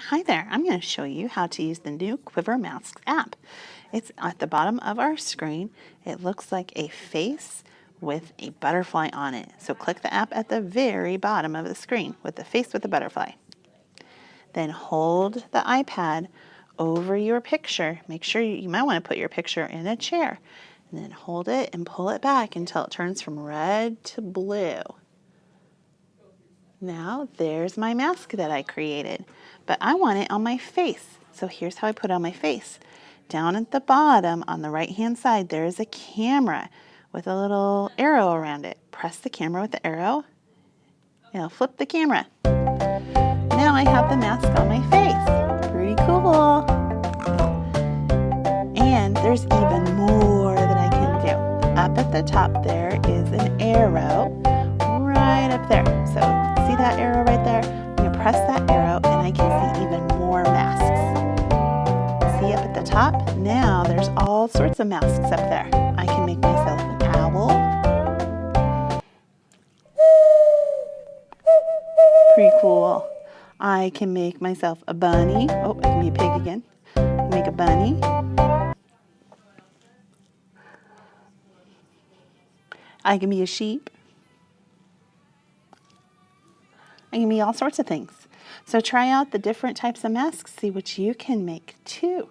Hi there, I'm going to show you how to use the new Quiver Masks app. It's at the bottom of our screen. It looks like a face with a butterfly on it. So click the app at the very bottom of the screen with the face with the butterfly. Then hold the iPad over your picture. Make sure you might want to put your picture in a chair. And then hold it and pull it back until it turns from red to blue. Now there's my mask that I created, but I want it on my face. So here's how I put it on my face. Down at the bottom on the right hand side there is a camera with a little arrow around it. Press the camera with the arrow and I'll flip the camera. Now I have the mask on my face. Pretty cool. And there's even more that I can do. Up at the top there is an arrow right up there. So see that arrow right there? I'm going to press that arrow and I can see even more masks. See up at the top? Now there's all sorts of masks up there. I can make myself an owl. Pretty cool. I can make myself a bunny. Oh, I can be a pig again. Make a bunny. I can be a sheep. I can be all sorts of things. So try out the different types of masks, see what you can make too.